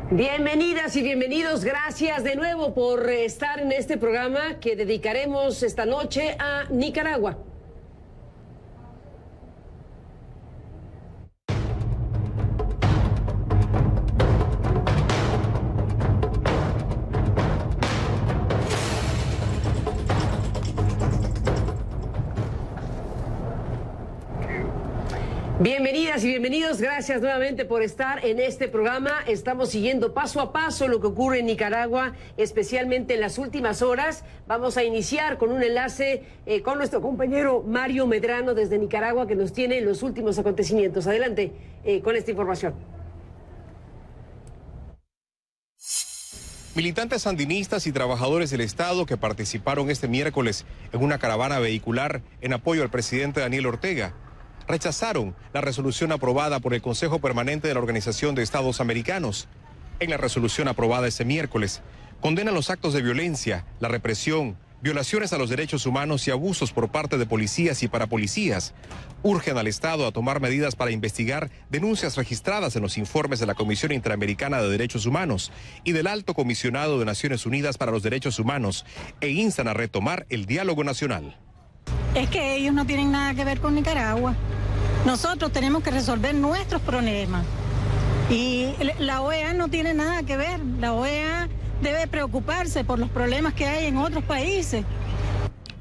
Bienvenidas y bienvenidos, gracias de nuevo por estar en este programa que dedicaremos esta noche a Nicaragua. Bienvenidas y bienvenidos, gracias nuevamente por estar en este programa. Estamos siguiendo paso a paso lo que ocurre en Nicaragua, especialmente en las últimas horas. Vamos a iniciar con un enlace con nuestro compañero Mario Medrano desde Nicaragua, que nos tiene los últimos acontecimientos. Adelante con esta información. Militantes sandinistas y trabajadores del Estado que participaron este miércoles en una caravana vehicular en apoyo al presidente Daniel Ortega rechazaron la resolución aprobada por el Consejo Permanente de la Organización de Estados Americanos. En la resolución aprobada este miércoles, condenan los actos de violencia, la represión, violaciones a los derechos humanos y abusos por parte de policías y parapolicías. Urgen al Estado a tomar medidas para investigar denuncias registradas en los informes de la Comisión Interamericana de Derechos Humanos y del Alto Comisionado de Naciones Unidas para los Derechos Humanos e instan a retomar el diálogo nacional. Es que ellos no tienen nada que ver con Nicaragua. Nosotros tenemos que resolver nuestros problemas. Y la OEA no tiene nada que ver. La OEA debe preocuparse por los problemas que hay en otros países.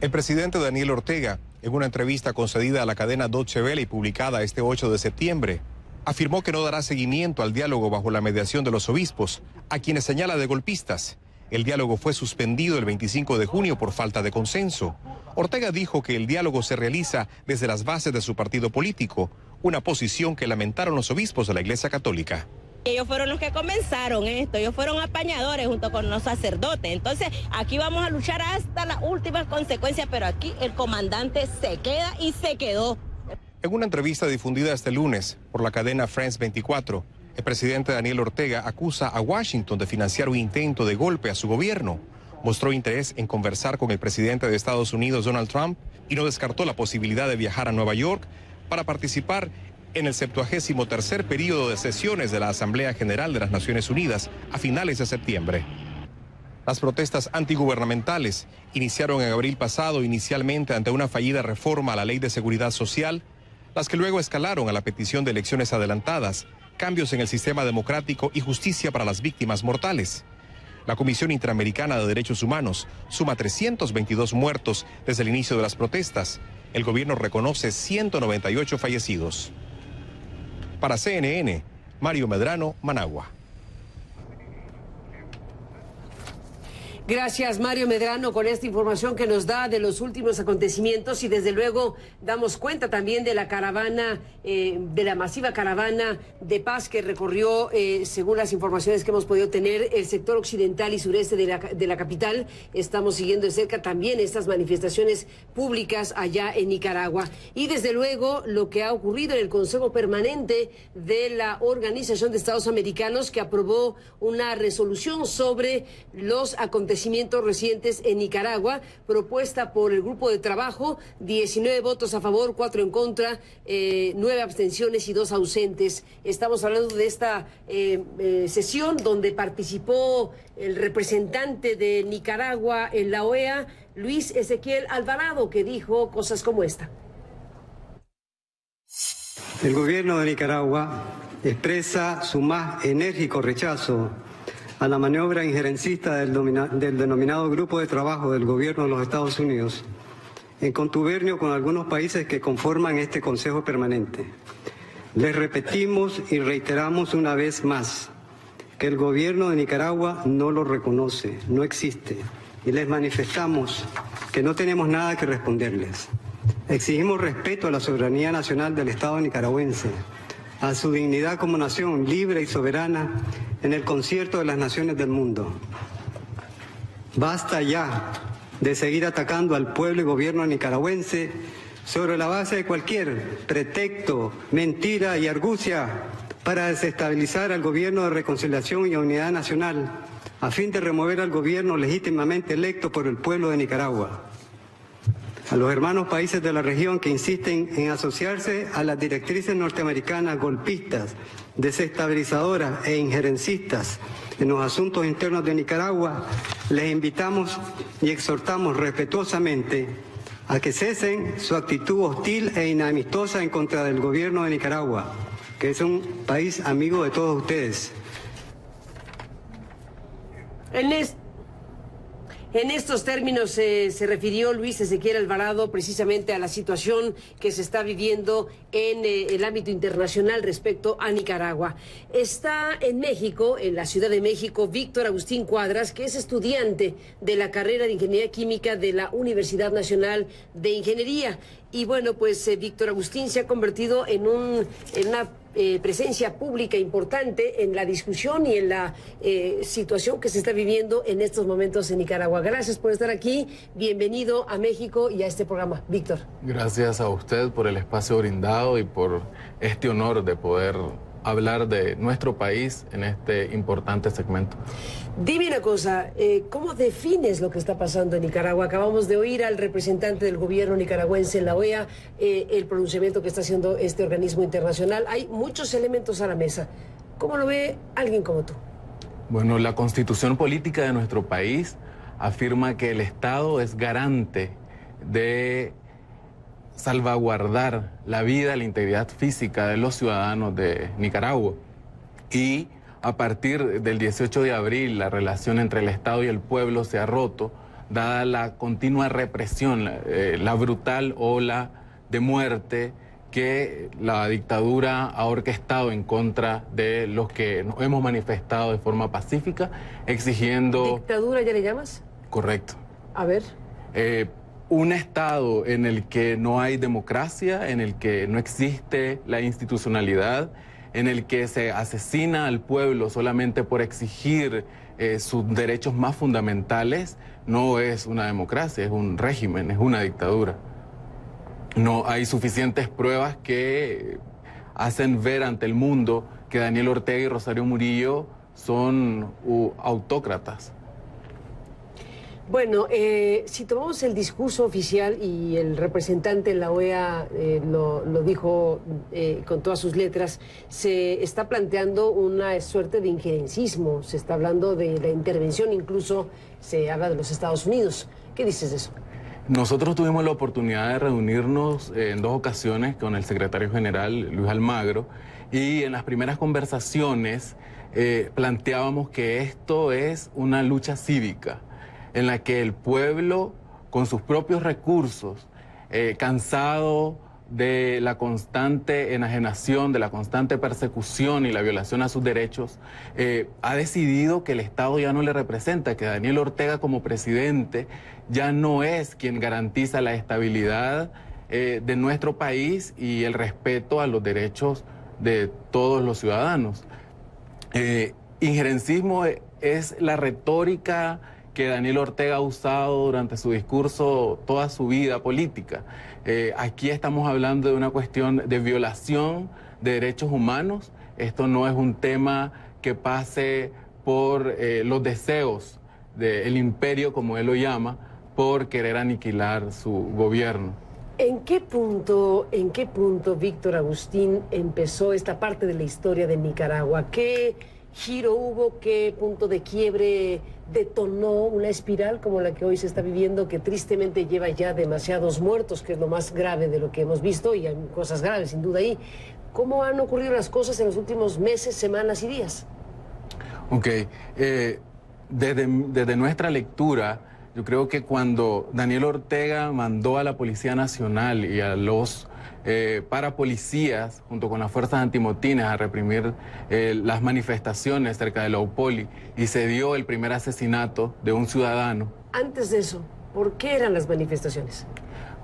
El presidente Daniel Ortega, en una entrevista concedida a la cadena Deutsche Welle y publicada este 8 de septiembre, afirmó que no dará seguimiento al diálogo bajo la mediación de los obispos, a quienes señala de golpistas. El diálogo fue suspendido el 25 de junio por falta de consenso. Ortega dijo que el diálogo se realiza desde las bases de su partido político, una posición que lamentaron los obispos de la Iglesia Católica. Ellos fueron los que comenzaron esto, ellos fueron apañadores junto con los sacerdotes. Entonces aquí vamos a luchar hasta las últimas consecuencias, pero aquí el comandante se queda y se quedó. En una entrevista difundida este lunes por la cadena France 24, el presidente Daniel Ortega acusa a Washington de financiar un intento de golpe a su gobierno. Mostró interés en conversar con el presidente de Estados Unidos, Donald Trump, y no descartó la posibilidad de viajar a Nueva York para participar en el 73º periodo de sesiones de la Asamblea General de las Naciones Unidas a finales de septiembre. Las protestas antigubernamentales iniciaron en abril pasado inicialmente ante una fallida reforma a la Ley de Seguridad Social, las que luego escalaron a la petición de elecciones adelantadas, cambios en el sistema democrático y justicia para las víctimas mortales. La Comisión Interamericana de Derechos Humanos suma 322 muertos desde el inicio de las protestas. El gobierno reconoce 198 fallecidos. Para CNN, Mario Medrano, Managua. Gracias, Mario Medrano, con esta información que nos da de los últimos acontecimientos y desde luego damos cuenta también de la caravana, de la masiva caravana de paz que recorrió, según las informaciones que hemos podido tener, el sector occidental y sureste de la capital. Estamos siguiendo de cerca también estas manifestaciones públicas allá en Nicaragua. Y desde luego lo que ha ocurrido en el Consejo Permanente de la Organización de Estados Americanos, que aprobó una resolución sobre los acontecimientos recientes en Nicaragua, propuesta por el grupo de trabajo, 19 votos a favor, 4 en contra, 9 abstenciones y 2 ausentes. Estamos hablando de esta sesión donde participó el representante de Nicaragua en la OEA, Luis Ezequiel Alvarado, que dijo cosas como esta. El gobierno de Nicaragua expresa su más enérgico rechazo a la maniobra injerencista del denominado Grupo de Trabajo del Gobierno de los Estados Unidos, en contubernio con algunos países que conforman este Consejo Permanente. Les repetimos y reiteramos una vez más que el Gobierno de Nicaragua no lo reconoce, no existe, y les manifestamos que no tenemos nada que responderles. Exigimos respeto a la soberanía nacional del Estado nicaragüense, a su dignidad como nación libre y soberana en el concierto de las naciones del mundo. Basta ya de seguir atacando al pueblo y gobierno nicaragüense sobre la base de cualquier pretexto, mentira y argucia para desestabilizar al gobierno de reconciliación y unidad nacional, a fin de remover al gobierno legítimamente electo por el pueblo de Nicaragua. a los hermanos países de la región que insisten en asociarse a las directrices norteamericanas golpistas, desestabilizadoras e injerencistas en los asuntos internos de Nicaragua, les invitamos y exhortamos respetuosamente a que cesen su actitud hostil e inamistosa en contra del gobierno de Nicaragua, que es un país amigo de todos ustedes. En estos términos se refirió Luis Ezequiel Alvarado precisamente a la situación que se está viviendo en el ámbito internacional respecto a Nicaragua. Está en México, en la Ciudad de México, Víctor Agustín Cuadras, que es estudiante de la carrera de Ingeniería Química de la Universidad Nacional de Ingeniería. Y bueno, pues Víctor Agustín se ha convertido en una presencia pública importante en la discusión y en la situación que se está viviendo en estos momentos en Nicaragua. Gracias por estar aquí, bienvenido a México y a este programa, Víctor. Gracias a usted por el espacio brindado y por este honor de poder hablar de nuestro país en este importante segmento. Dime una cosa, ¿cómo defines lo que está pasando en Nicaragua? Acabamos de oír al representante del gobierno nicaragüense en la OEA, el pronunciamiento que está haciendo este organismo internacional. Hay muchos elementos a la mesa. ¿Cómo lo ve alguien como tú? Bueno, la constitución política de nuestro país afirma que el Estado es garante de salvaguardar la vida, la integridad física de los ciudadanos de Nicaragua. Y a partir del 18 de abril, la relación entre el Estado y el pueblo se ha roto, dada la continua represión, la brutal ola de muerte que la dictadura ha orquestado en contra de los que nos hemos manifestado de forma pacífica, exigiendo... ¿Dictadura ya le llamas? Correcto. A ver. Un Estado en el que no hay democracia, en el que no existe la institucionalidad, en el que se asesina al pueblo solamente por exigir sus derechos más fundamentales, no es una democracia, es un régimen, es una dictadura. No hay suficientes pruebas que hacen ver ante el mundo que Daniel Ortega y Rosario Murillo son autócratas. Bueno, si tomamos el discurso oficial y el representante en la OEA lo dijo con todas sus letras, se está planteando una suerte de injerencismo, se está hablando de la intervención, incluso se habla de los Estados Unidos. ¿Qué dices de eso? Nosotros tuvimos la oportunidad de reunirnos en 2 ocasiones con el secretario general Luis Almagro y en las primeras conversaciones planteábamos que esto es una lucha cívica, en la que el pueblo, con sus propios recursos, cansado de la constante enajenación, de la constante persecución y la violación a sus derechos, ha decidido que el Estado ya no le representa, que Daniel Ortega como presidente ya no es quien garantiza la estabilidad de nuestro país y el respeto a los derechos de todos los ciudadanos. Injerencismo es la retórica que Daniel Ortega ha usado durante su discurso toda su vida política. Aquí estamos hablando de una cuestión de violación de derechos humanos. Esto no es un tema que pase por los deseos del imperio, como él lo llama, por querer aniquilar su gobierno. ¿En qué punto, Víctor Agustín, empezó esta parte de la historia de Nicaragua? ¿Qué giro hubo? ¿Qué punto de quiebre detonó una espiral como la que hoy se está viviendo, que tristemente lleva ya demasiados muertos, que es lo más grave de lo que hemos visto, y hay cosas graves sin duda ahí? ¿Cómo han ocurrido las cosas en los últimos meses, semanas y días? Ok, desde nuestra lectura, yo creo que cuando Daniel Ortega mandó a la Policía Nacional y a los parapolicías, junto con las fuerzas antimotines, a reprimir las manifestaciones cerca de la UPOLI, y se dio el primer asesinato de un ciudadano. Antes de eso, ¿por qué eran las manifestaciones?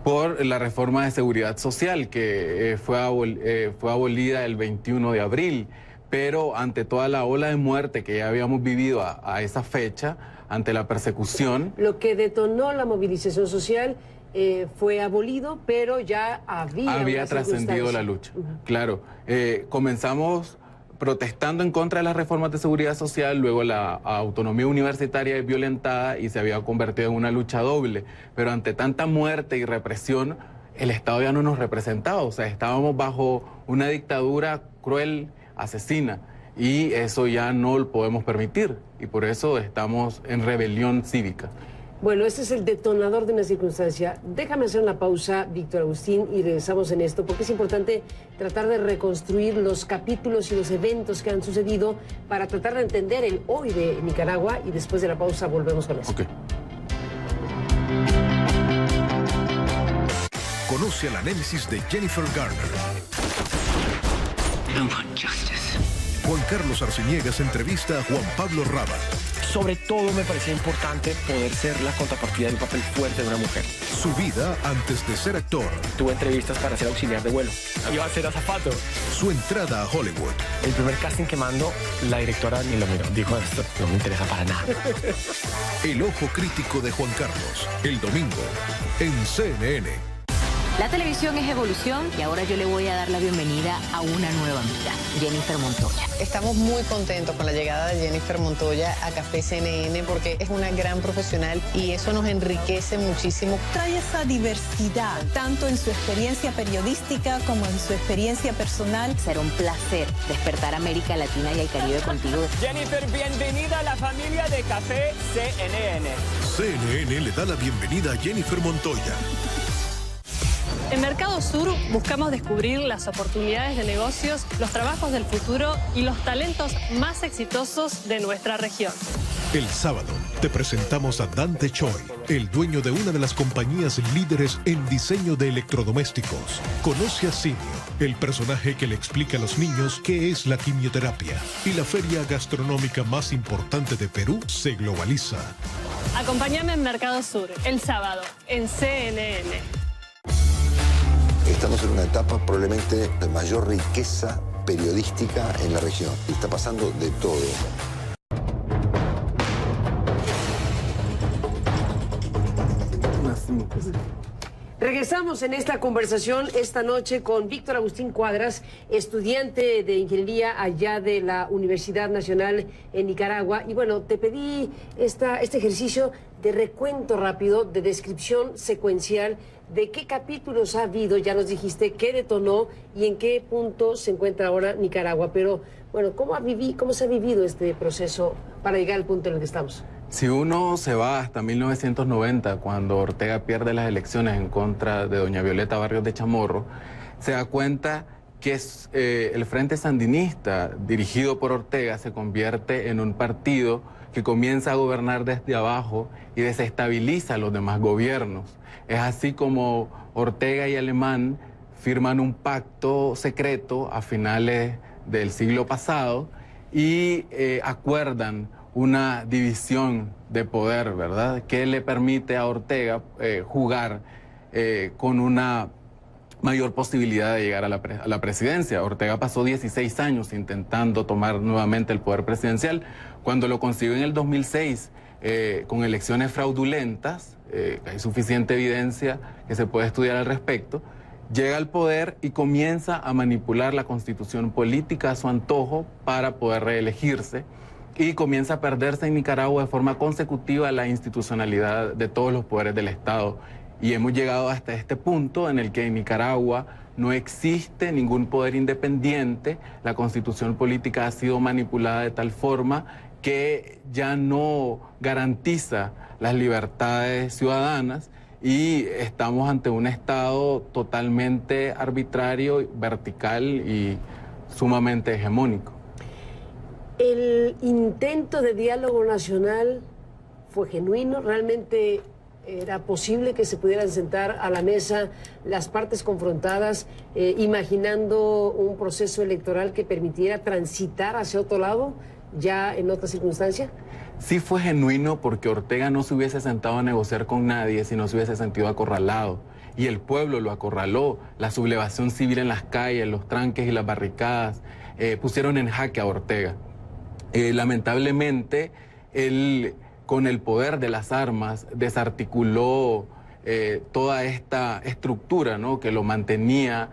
Por la reforma de seguridad social que fue abolida el 21 de abril, pero ante toda la ola de muerte que ya habíamos vivido a esa fecha, ante la persecución. Lo que detonó la movilización social fue abolido, pero ya había trascendido la lucha. Claro, comenzamos protestando en contra de las reformas de seguridad social, luego la autonomía universitaria es violentada y se había convertido en una lucha doble. Pero ante tanta muerte y represión, el Estado ya no nos representaba, o sea, estábamos bajo una dictadura cruel, asesina, y eso ya no lo podemos permitir, y por eso estamos en rebelión cívica. Bueno, este es el detonador de una circunstancia. Déjame hacer una pausa, Víctor Agustín, y regresamos en esto, porque es importante tratar de reconstruir los capítulos y los eventos que han sucedido para tratar de entender el hoy de Nicaragua, y después de la pausa volvemos con eso. Okay. Conoce a la némesis de Jennifer Garner. I want justice. Juan Carlos Arciniegas entrevista a Juan Pablo Raba. Sobre todo me parecía importante poder ser la contrapartida del papel fuerte de una mujer. Su vida antes de ser actor. Tuve entrevistas para ser auxiliar de vuelo. Iba a ser azafato. Su entrada a Hollywood. El primer casting que mando, la directora ni lo miró. Dijo, esto no me interesa para nada. El ojo crítico de Juan Carlos. El domingo en CNN. La televisión es evolución y ahora yo le voy a dar la bienvenida a una nueva amiga, Jennifer Montoya. Estamos muy contentos con la llegada de Jennifer Montoya a Café CNN porque es una gran profesional y eso nos enriquece muchísimo. Trae esa diversidad, tanto en su experiencia periodística como en su experiencia personal. Será un placer despertar a América Latina y al Caribe contigo. Jennifer, bienvenida a la familia de Café CNN. CNN le da la bienvenida a Jennifer Montoya. En Mercado Sur buscamos descubrir las oportunidades de negocios, los trabajos del futuro y los talentos más exitosos de nuestra región. El sábado te presentamos a Dante Choi, el dueño de una de las compañías líderes en diseño de electrodomésticos. Conoce a Simio, el personaje que le explica a los niños qué es la quimioterapia. Y la feria gastronómica más importante de Perú se globaliza. Acompáñame en Mercado Sur el sábado en CNN. Estamos en una etapa probablemente de mayor riqueza periodística en la región. Está pasando de todo. Regresamos en esta conversación esta noche con Víctor Agustín Cuadras, estudiante de ingeniería allá de la Universidad Nacional en Nicaragua. Y bueno, te pedí este ejercicio de recuento rápido, de descripción secuencial de qué capítulos ha habido, ya nos dijiste qué detonó y en qué punto se encuentra ahora Nicaragua. Pero bueno, ¿cómo se ha vivido este proceso para llegar al punto en el que estamos? Si uno se va hasta 1990, cuando Ortega pierde las elecciones en contra de doña Violeta Barrios de Chamorro, se da cuenta que el Frente Sandinista, dirigido por Ortega, se convierte en un partido que comienza a gobernar desde abajo y desestabiliza a los demás gobiernos. Es así como Ortega y Alemán firman un pacto secreto a finales del siglo pasado y acuerdan una división de poder, ¿verdad?, que le permite a Ortega jugar con una mayor posibilidad de llegar a la presidencia. Ortega pasó 16 años intentando tomar nuevamente el poder presidencial. Cuando lo consiguió en el 2006, con elecciones fraudulentas, hay suficiente evidencia que se puede estudiar al respecto, llega al poder y comienza a manipular la constitución política a su antojo para poder reelegirse. Y comienza a perderse en Nicaragua de forma consecutiva la institucionalidad de todos los poderes del Estado. Y hemos llegado hasta este punto en el que en Nicaragua no existe ningún poder independiente. La constitución política ha sido manipulada de tal forma que ya no garantiza las libertades ciudadanas y estamos ante un Estado totalmente arbitrario, vertical y sumamente hegemónico. ¿El intento de diálogo nacional fue genuino? ¿Realmente era posible que se pudieran sentar a la mesa las partes confrontadas, imaginando un proceso electoral que permitiera transitar hacia otro lado, ya en otra circunstancia? Sí fue genuino porque Ortega no se hubiese sentado a negociar con nadie si no se hubiese sentido acorralado. Y el pueblo lo acorraló. La sublevación civil en las calles, los tranques y las barricadas pusieron en jaque a Ortega. Lamentablemente, él, con el poder de las armas, desarticuló toda esta estructura, ¿no?, que lo mantenía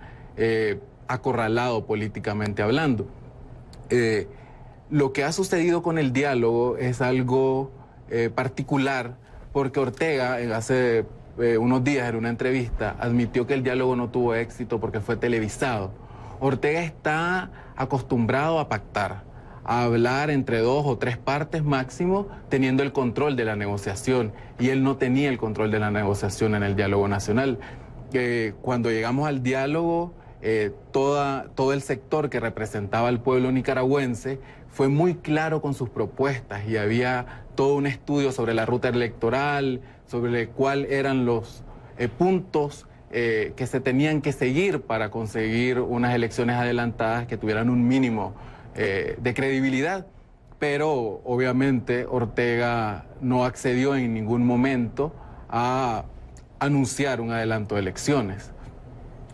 acorralado políticamente hablando. Lo que ha sucedido con el diálogo es algo particular, porque Ortega hace unos días en una entrevista admitió que el diálogo no tuvo éxito porque fue televisado. Ortega está acostumbrado a pactar, a hablar entre 2 o 3 partes máximo, teniendo el control de la negociación, y él no tenía el control de la negociación en el diálogo nacional. Cuando llegamos al diálogo, todo el sector que representaba al pueblo nicaragüense fue muy claro con sus propuestas, y había todo un estudio sobre la ruta electoral, sobre cuáles eran los puntos que se tenían que seguir para conseguir unas elecciones adelantadas que tuvieran un mínimo de credibilidad. Pero obviamente Ortega no accedió en ningún momento a anunciar un adelanto de elecciones.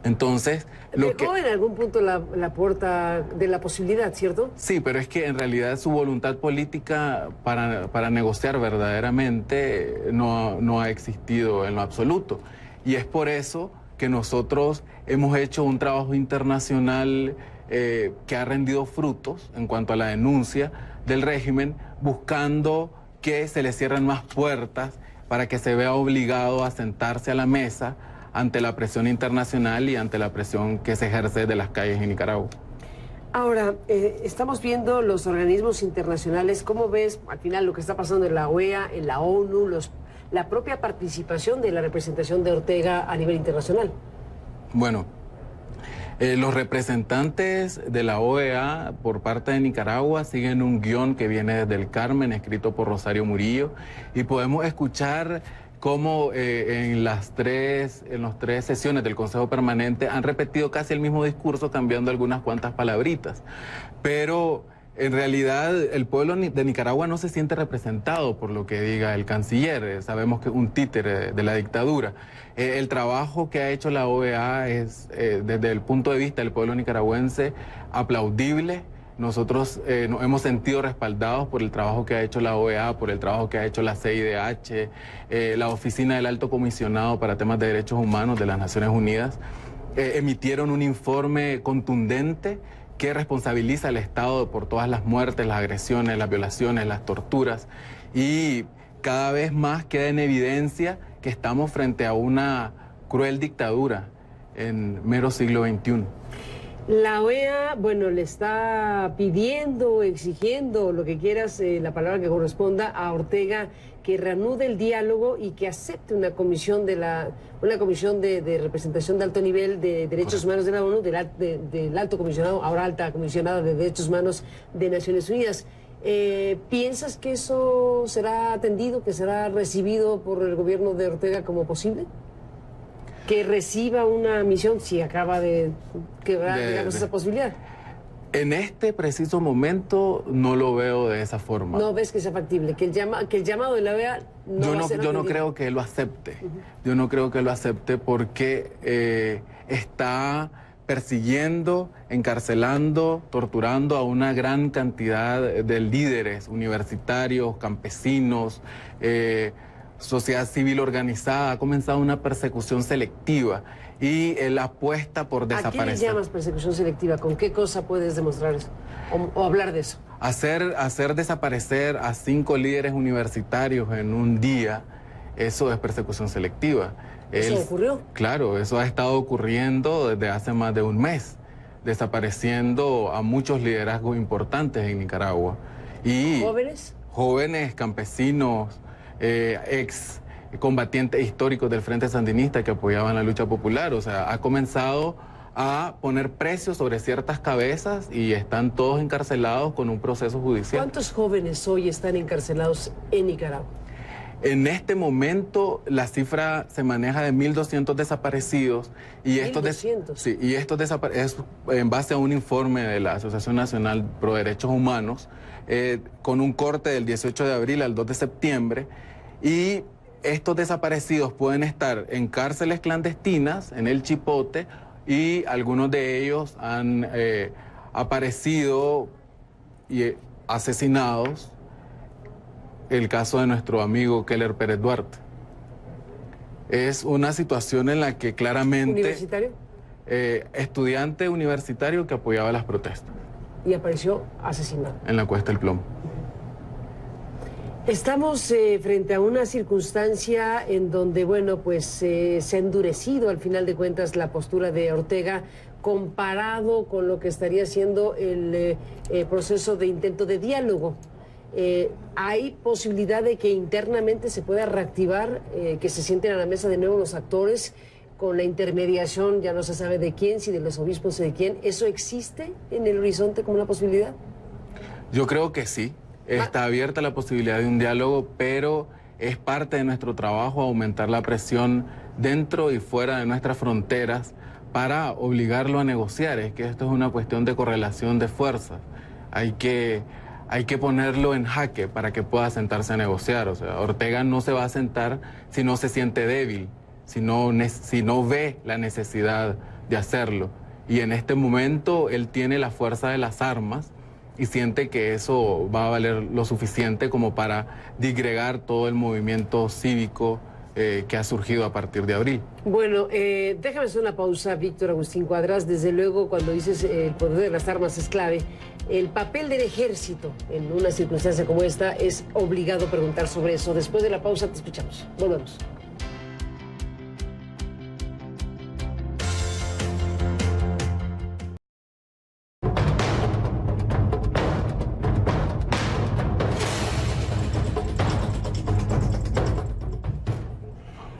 Entonces, dejó en algún punto la puerta de la posibilidad, ¿cierto? Sí, pero es que en realidad su voluntad política para negociar verdaderamente no ha existido en lo absoluto. Y es por eso que nosotros hemos hecho un trabajo internacional que ha rendido frutos en cuanto a la denuncia del régimen, buscando que se le cierren más puertas para que se vea obligado a sentarse a la mesa ante la presión internacional y ante la presión que se ejerce de las calles en Nicaragua. Ahora, estamos viendo los organismos internacionales. ¿Cómo ves al final lo que está pasando en la OEA, en la ONU, la propia participación de la representación de Ortega a nivel internacional? Bueno, los representantes de la OEA por parte de Nicaragua siguen un guión que viene desde el Carmen, escrito por Rosario Murillo, y podemos escuchar cómo en las tres sesiones del Consejo Permanente han repetido casi el mismo discurso, cambiando algunas cuantas palabritas. Pero en realidad el pueblo de Nicaragua no se siente representado por lo que diga el canciller. Sabemos que es un títere de la dictadura. El trabajo que ha hecho la OEA es, desde el punto de vista del pueblo nicaragüense, aplaudible. Nosotros nos hemos sentido respaldados por el trabajo que ha hecho la OEA, por el trabajo que ha hecho la CIDH, la Oficina del Alto Comisionado para Temas de Derechos Humanos de las Naciones Unidas. Emitieron un informe contundente que responsabiliza al Estado por todas las muertes, las agresiones, las violaciones, las torturas, y cada vez más queda en evidencia que estamos frente a una cruel dictadura en mero siglo XXI. La OEA, bueno, le está pidiendo, exigiendo, lo que quieras, la palabra que corresponda, a Ortega que reanude el diálogo y que acepte una comisión de representación de alto nivel de derechos humanos de la ONU, del alto comisionado, ahora alta comisionada de derechos humanos de Naciones Unidas. ¿Piensas que eso será atendido, que será recibido por el gobierno de Ortega como posible? Que reciba una misión si acaba de quebrar, digamos, esa posibilidad. En este preciso momento no lo veo de esa forma. ¿No ves que sea factible? Que el llamado de la OEA yo no creo que lo acepte. Yo no creo que lo acepte porque está persiguiendo, encarcelando, torturando a una gran cantidad de líderes universitarios, campesinos, sociedad civil organizada. Ha comenzado una persecución selectiva y él apuesta por desaparecer. ¿A qué le llamas persecución selectiva? ¿Con qué cosa puedes demostrar eso o hablar de eso? Hacer desaparecer a 5 líderes universitarios en un día, eso es persecución selectiva. ¿Eso ocurrió? Claro, eso ha estado ocurriendo desde hace más de un mes, desapareciendo a muchos liderazgos importantes en Nicaragua. Y ¿jóvenes? Jóvenes, campesinos, ex combatientes históricos del Frente Sandinista que apoyaban la lucha popular. O sea, ha comenzado a poner precios sobre ciertas cabezas y están todos encarcelados con un proceso judicial. ¿Cuántos jóvenes hoy están encarcelados en Nicaragua? En este momento la cifra se maneja de 1.200 desaparecidos y estos es en base a un informe de la Asociación Nacional Pro Derechos Humanos con un corte del 18 de abril al 2 de septiembre, y estos desaparecidos pueden estar en cárceles clandestinas, en el Chipote, y algunos de ellos han aparecido y asesinados. El caso de nuestro amigo Keller Pérez Duarte. Es una situación en la que claramente... ¿Universitario? Estudiante universitario que apoyaba las protestas. y apareció asesinado. En la Cuesta del Plomo. Estamos frente a una circunstancia en donde, bueno, pues se ha endurecido al final de cuentas la postura de Ortega comparado con lo que estaría siendo el proceso de intento de diálogo. ¿Hay posibilidad de que internamente se pueda reactivar, que se sienten a la mesa de nuevo los actores con la intermediación, ya no se sabe de quién, si de los obispos o de quién? ¿Eso existe en el horizonte como una posibilidad? Yo creo que sí. Está abierta la posibilidad de un diálogo, pero es parte de nuestro trabajo aumentar la presión dentro y fuera de nuestras fronteras para obligarlo a negociar. Es que esto es una cuestión de correlación de fuerzas. Hay que ponerlo en jaque para que pueda sentarse a negociar. O sea, Ortega no se va a sentar si no se siente débil, si no ve la necesidad de hacerlo. Y en este momento él tiene la fuerza de las armas y siente que eso va a valer lo suficiente como para disgregar todo el movimiento cívico que ha surgido a partir de abril. Bueno, déjame hacer una pausa, Víctor Agustín Cuadras. Desde luego, cuando dices el poder de las armas es clave, el papel del ejército en una circunstancia como esta es obligado preguntar sobre eso. Después de la pausa te escuchamos. Volvemos.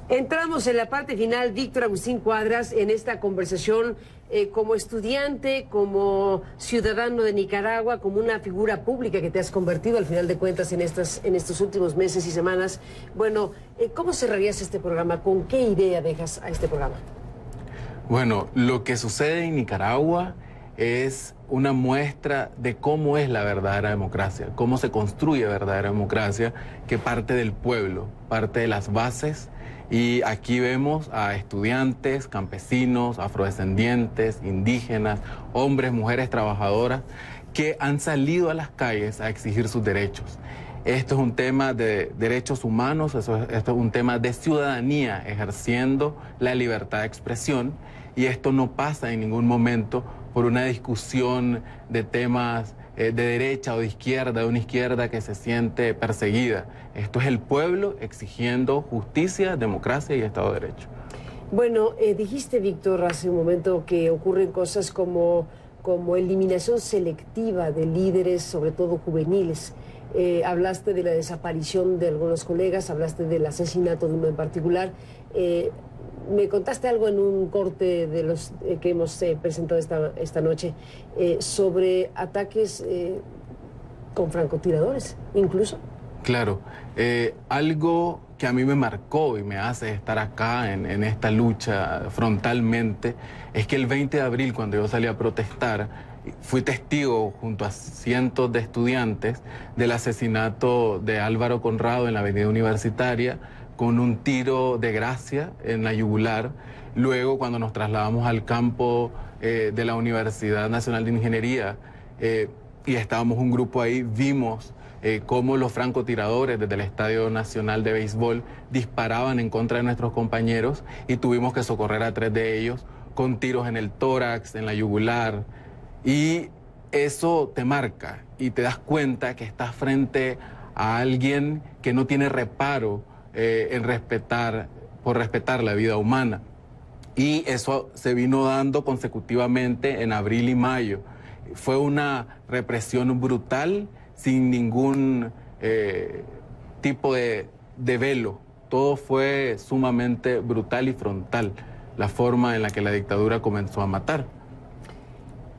Entramos en la parte final, Víctor Agustín Cuadras, en esta conversación como estudiante, como ciudadano de Nicaragua, como una figura pública que te has convertido al final de cuentas en estos últimos meses y semanas. Bueno, ¿cómo cerrarías este programa? ¿Con qué idea dejas a este programa? Bueno, lo que sucede en Nicaragua es una muestra de cómo es la verdadera democracia, cómo se construye verdadera democracia, que parte del pueblo, parte de las bases. Y aquí vemos a estudiantes, campesinos, afrodescendientes, indígenas, hombres, mujeres trabajadoras que han salido a las calles a exigir sus derechos. Esto es un tema de derechos humanos, esto es un tema de ciudadanía ejerciendo la libertad de expresión, y esto no pasa en ningún momento por una discusión de temas de derecha o de una izquierda que se siente perseguida. Esto es el pueblo exigiendo justicia, democracia y Estado de Derecho. Bueno, dijiste, Víctor, hace un momento que ocurren cosas como eliminación selectiva de líderes, sobre todo juveniles. Hablaste de la desaparición de algunos colegas, hablaste del asesinato de uno en particular. Me contaste algo en un corte de los que hemos presentado esta noche sobre ataques con francotiradores, incluso. Claro, algo que a mí me marcó y me hace estar acá en esta lucha frontalmente es que el 20 de abril, cuando yo salí a protestar, fui testigo junto a cientos de estudiantes del asesinato de Álvaro Conrado en la Avenida Universitaria, con un tiro de gracia en la yugular. Luego, cuando nos trasladamos al campo de la Universidad Nacional de Ingeniería y estábamos un grupo ahí, vimos cómo los francotiradores desde el Estadio Nacional de Béisbol disparaban en contra de nuestros compañeros y tuvimos que socorrer a 3 de ellos con tiros en el tórax, en la yugular. Y eso te marca y te das cuenta que estás frente a alguien que no tiene reparo por respetar la vida humana. Y eso se vino dando consecutivamente en abril y mayo. Fue una represión brutal, sin ningún tipo de velo. Todo fue sumamente brutal y frontal, la forma en la que la dictadura comenzó a matar.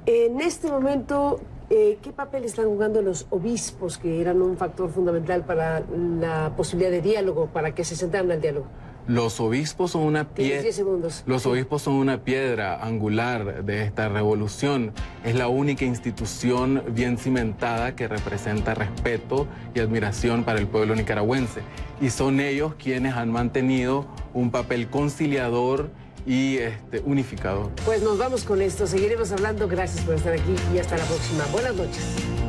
En este momento, ¿qué papel están jugando los obispos, que eran un factor fundamental para la posibilidad de diálogo, para que se sentaran al diálogo? Los obispos son una piedra. 10 segundos. Los obispos son una piedra angular de esta revolución. Es la única institución bien cimentada que representa respeto y admiración para el pueblo nicaragüense. Y son ellos quienes han mantenido un papel conciliador y unificador. Pues nos vamos con esto, seguiremos hablando. Gracias por estar aquí y hasta la próxima. Buenas noches.